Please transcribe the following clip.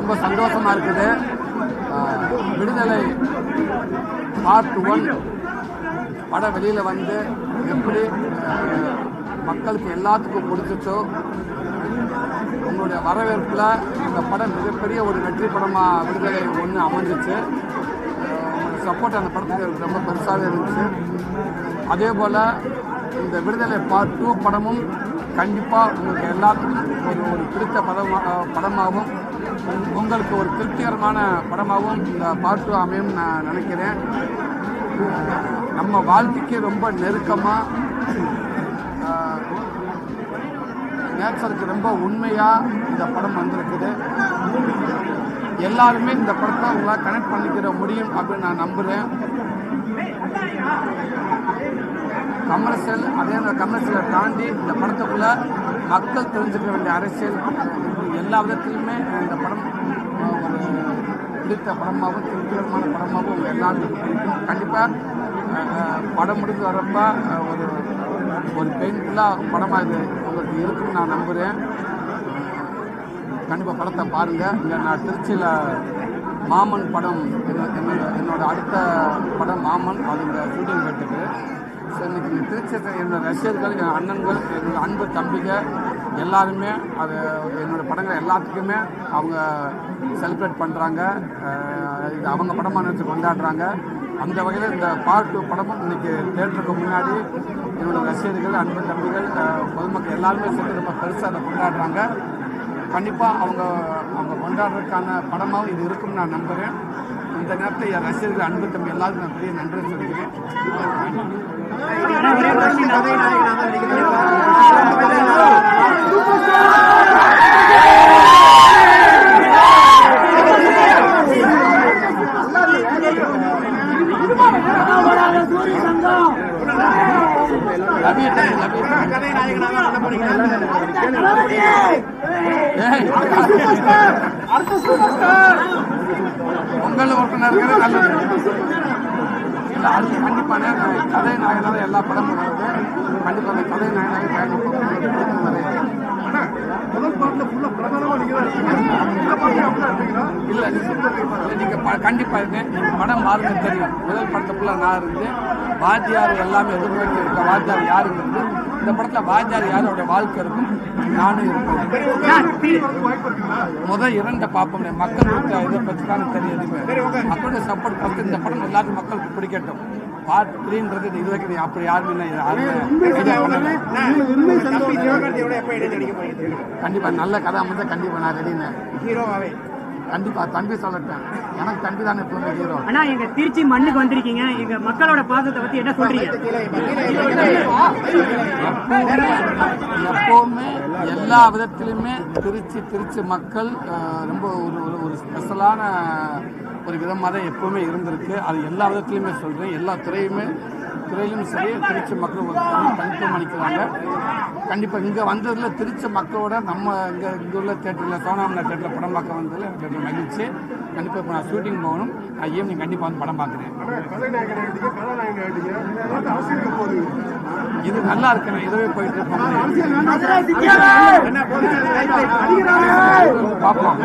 ரொம்ப சந்தோஷமாக இருக்குது. விடுதலை பார்ட் 1 படம் வெளியில் வந்து எப்படி மக்களுக்கு எல்லாத்துக்கும் பிடிச்சிச்சோ, உங்களுடைய வரவேற்பில் இந்த படம் மிகப்பெரிய ஒரு வெற்றி படமாக விடுதலை 1 அமைஞ்சிச்சு. உங்களுடைய சப்போர்ட் அந்த படத்துக்கு ரொம்ப பெருசாகவே இருந்துச்சு. அதே போல் இந்த விடுதலை பார்ட் 2 படமும் கண்டிப்பாக உங்களுக்கு எல்லாத்துக்கும் ஒரு பிடித்த படமாகவும் உங்களுக்கு ஒரு திருப்திகரமான படமாகவும் இந்த பார்ட் 2 அமையும் நான் நினைக்கிறேன். நம்ம வாழ்க்கைக்கு ரொம்ப நெருக்கமாக, நேச்சருக்கு ரொம்ப உண்மையாக இந்த படம் வந்திருக்குது. எல்லாருமே இந்த படத்தை உங்களால் கனெக்ட் பண்ணிக்கிற முடியும் அப்படின்னு நான் நம்புகிறேன். கமர்ஷியல், அதே கமர்ஷியலை தாண்டி இந்த படத்துக்குள்ளே மக்கள் தெரிஞ்சுக்க வேண்டிய அரசியல் எல்லா விதத்திலுமே இந்த படம் ஒரு பிடித்த படமாகவும் திருப்திகரமான படமாகவும் எல்லாருக்கும் பிடிக்கும். கண்டிப்பாக படம் முடிஞ்சு வரப்ப ஒரு பெயின்ஃபுல்லாக படமாக இது உங்களுக்கு இருக்குன்னு நான் நம்புகிறேன். கண்டிப்பாக படத்தை பாருங்கள். இல்லை, நான் திருச்சியில் மாமன் படம் என்னோட அடுத்த படம் மாமன், அதுங்க ஷூட்டிங் போயிட்டுருக்கு. ஸோ இன்றைக்கி திருச்சி என்னோட ரசிகர்கள், என் அண்ணன்கள், என்னோட அன்பு தம்பிங்க எல்லாருமே அது என்னோடய படங்கள் எல்லாத்துக்குமே அவங்க செலிப்ரேட் பண்ணுறாங்க. இது அவங்க படமாக நினச்சி கொண்டாடுறாங்க. அந்த வகையில் இந்த பார்ட் 2 படமும் இன்றைக்கி தேட்டருக்கு முன்னாடி என்னோடய ரசிகர்கள், அன்பு தம்பிகள், பொதுமக்கள் எல்லாருமே சேர்த்து ரொம்ப பெருசாக அதை கொண்டாடுறாங்க. கண்டிப்பாக அவங்க கொண்டாடுறதுக்கான படமாகவும் இது இருக்குன்னு நான் நம்புகிறேன். இந்த நேரத்தில் என் ரசிகர்கள், அன்பு தம்பி எல்லாருக்கும் நான் பெரிய நன்றி சொல்லிக்கிறேன். பொங்கல் உறுப்பினர்கள் நல்லது இல்லை, அது கண்டிப்பான கதை நாயனாக எல்லா படமும் வருது. கண்டிப்பாக அந்த கதை நாயனாக இல்லை நீங்கள் கண்டிப்பாக படம் பாருங்க தெரியும். முதல் படத்துக்குள்ள நான் இருந்து வாத்தியார் எல்லாமே எதிர்நோக்கி இருக்க வாத்தியார் யாருங்கிறது இந்த படத்தில் வாத்தியார் யாரோட வாழ்க்கை இருக்கும், நானும் இருப்பேன். முதல் 2 பார்ப்போம். மக்களுக்கு இதை பற்றி தான் தெரியுது. மக்களுடைய சப்போர்ட் பார்த்து இந்த படம் எல்லாருக்கும் மக்களுக்கு பிடிக்கட்டும். பார்ட் 3ன்றது இது வரைக்கும் அப்படி யாருமே கண்டிப்பாக நல்ல கதை அமைச்சா கண்டிப்பாக நான் ரெடின்னு ஹீரோவாகவே கண்டிப்பா தம்பி சொல்லட்டேன். எனக்கு தம்பி தானே எப்பவுமே ஹீரோ. ஆனா எங்க திருச்சி மண்ணுக்கு வந்திருக்கீங்க, எங்க மக்களோட பாசத்தை பத்தி என்ன சொல்றீங்க? எப்பவுமே எல்லா விதத்திலுமே திருச்சி மக்கள் ரொம்ப ஒரு ஸ்பெஷலான ஒரு விதமாக தான் எப்பவுமே இருந்திருக்கு. அது எல்லா விதத்திலுமே சொல்றேன். எல்லா துறையிலும் சரி திருச்சி மக்கள் ஒரு தனித்துவம் அளிக்கிறாங்க. கண்டிப்பாக இங்கே வந்ததில் திருச்சி மக்களோட நம்ம இங்கே உள்ள தேட்டரில் சோனாமனா தேட்டரில் படம் பார்க்க வந்ததில் எனக்கு மகிழ்ச்சி. கண்டிப்பாக இப்போ நான் ஷூட்டிங் போகணும். நான் ஈவினிங் கண்டிப்பாக வந்து படம் பார்க்குறேன். இது நல்லா இருக்கு. நான் இதுவே போயிட்டு இருக்கேன். பார்ப்போம்.